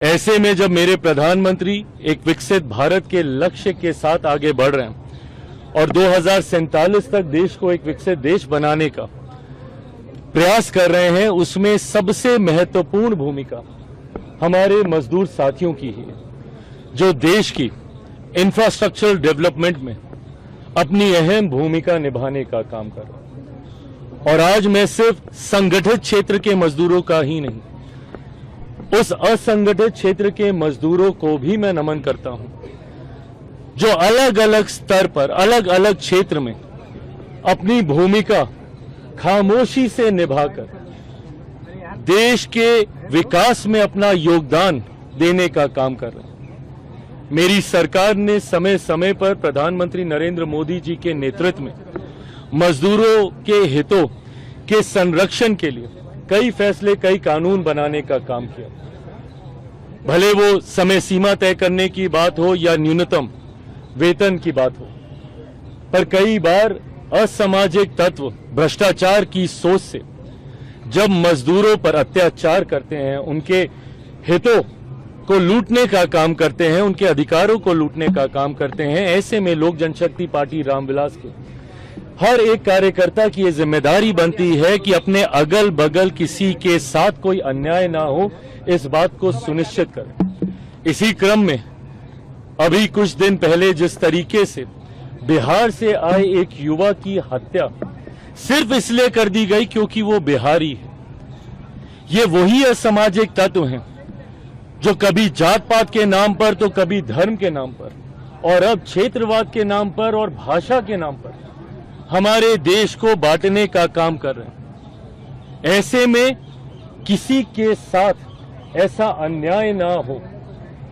ऐसे में जब मेरे प्रधानमंत्री एक विकसित भारत के लक्ष्य के साथ आगे बढ़ रहे हैं और 2047 तक देश को एक विकसित देश बनाने का प्रयास कर रहे हैं, उसमें सबसे महत्वपूर्ण भूमिका हमारे मजदूर साथियों की ही है, जो देश की इंफ्रास्ट्रक्चरल डेवलपमेंट में अपनी अहम भूमिका निभाने का काम कर रहा हूं। और आज मैं सिर्फ संगठित क्षेत्र के मजदूरों का ही नहीं, उस असंगठित क्षेत्र के मजदूरों को भी मैं नमन करता हूं, जो अलग अलग स्तर पर अलग अलग क्षेत्र में अपनी भूमिका खामोशी से निभाकर देश के विकास में अपना योगदान देने का काम कर रहे हैं। मेरी सरकार ने समय समय पर प्रधानमंत्री नरेंद्र मोदी जी के नेतृत्व में मजदूरों के हितों के संरक्षण के लिए कई फैसले, कई कानून बनाने का काम किया। भले वो समय सीमा तय करने की बात हो या न्यूनतम वेतन की बात हो, पर कई बार असामाजिक तत्व भ्रष्टाचार की सोच से जब मजदूरों पर अत्याचार करते हैं, उनके हितों को लूटने का काम करते हैं, उनके अधिकारों को लूटने का काम करते हैं, ऐसे में लोक जनशक्ति पार्टी रामविलास के हर एक कार्यकर्ता की ये जिम्मेदारी बनती है कि अपने अगल बगल किसी के साथ कोई अन्याय ना हो, इस बात को सुनिश्चित करें। इसी क्रम में अभी कुछ दिन पहले जिस तरीके से बिहार से आए एक युवा की हत्या सिर्फ इसलिए कर दी गई क्योंकि वो बिहारी है, ये वही असामाजिक तत्व हैं जो कभी जात पात के नाम पर तो कभी धर्म के नाम पर और अब क्षेत्रवाद के नाम पर और भाषा के नाम पर हमारे देश को बांटने का काम कर रहे हैं। ऐसे में किसी के साथ ऐसा अन्याय ना हो,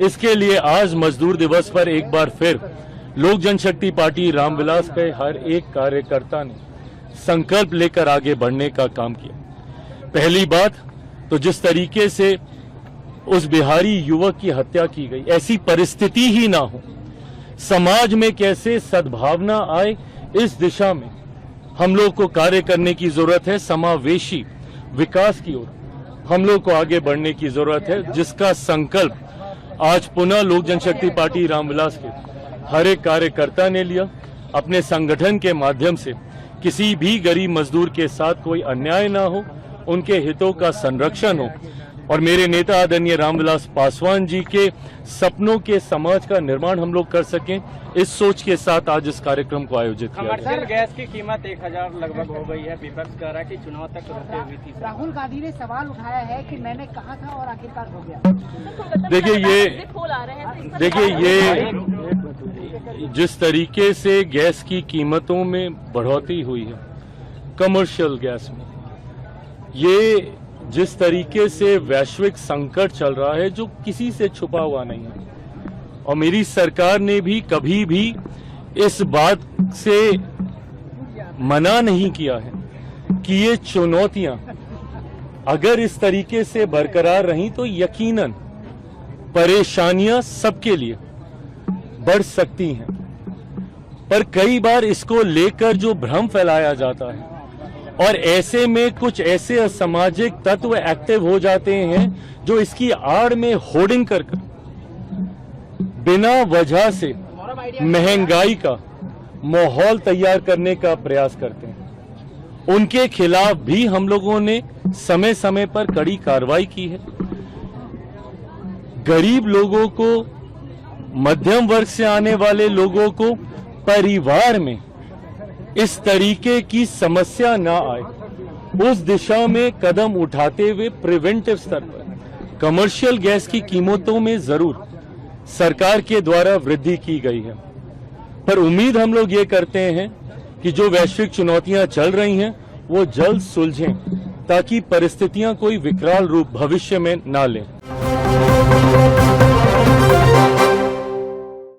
इसके लिए आज मजदूर दिवस पर एक बार फिर लोक जनशक्ति पार्टी रामविलास के हर एक कार्यकर्ता ने संकल्प लेकर आगे बढ़ने का काम किया। पहली बात तो जिस तरीके से उस बिहारी युवक की हत्या की गई, ऐसी परिस्थिति ही ना हो, समाज में कैसे सद्भावना आए, इस दिशा में हम लोग को कार्य करने की जरूरत है। समावेशी विकास की ओर हम लोग को आगे बढ़ने की जरूरत है, जिसका संकल्प आज पुनः लोक जनशक्ति पार्टी रामविलास के हर एक कार्यकर्ता ने लिया। अपने संगठन के माध्यम से किसी भी गरीब मजदूर के साथ कोई अन्याय ना हो, उनके हितों का संरक्षण हो और मेरे नेता आदरणीय रामविलास पासवान जी के सपनों के समाज का निर्माण हम लोग कर सकें, इस सोच के साथ आज इस कार्यक्रम को आयोजित किया गया। कमर्शियल गैस की कीमत 1000 लगभग हो गई है। विपक्ष कह रहा है कि चुनाव तक रुके हुई थी। राहुल गांधी ने सवाल उठाया है कि मैंने कहा था और आखिरकार हो गया। देखिए ये जिस तरीके से गैस की कीमतों में बढ़ोतरी हुई है, कमर्शियल गैस में, ये जिस तरीके से वैश्विक संकट चल रहा है जो किसी से छुपा हुआ नहीं है, और मेरी सरकार ने भी कभी भी इस बात से मना नहीं किया है कि ये चुनौतियां अगर इस तरीके से बरकरार रहीं तो यकीनन परेशानियां सबके लिए बढ़ सकती हैं। पर कई बार इसको लेकर जो भ्रम फैलाया जाता है और ऐसे में कुछ ऐसे असामाजिक तत्व एक्टिव हो जाते हैं जो इसकी आड़ में होर्डिंग कर बिना वजह से महंगाई का माहौल तैयार करने का प्रयास करते हैं, उनके खिलाफ भी हम लोगों ने समय समय पर कड़ी कार्रवाई की है। गरीब लोगों को, मध्यम वर्ग से आने वाले लोगों को परिवार में इस तरीके की समस्या ना आए, उस दिशा में कदम उठाते हुए प्रिवेंटिव स्तर पर कमर्शियल गैस की कीमतों में जरूर सरकार के द्वारा वृद्धि की गई है। पर उम्मीद हम लोग ये करते हैं कि जो वैश्विक चुनौतियां चल रही हैं वो जल्द सुलझें, ताकि परिस्थितियां कोई विकराल रूप भविष्य में ना लें।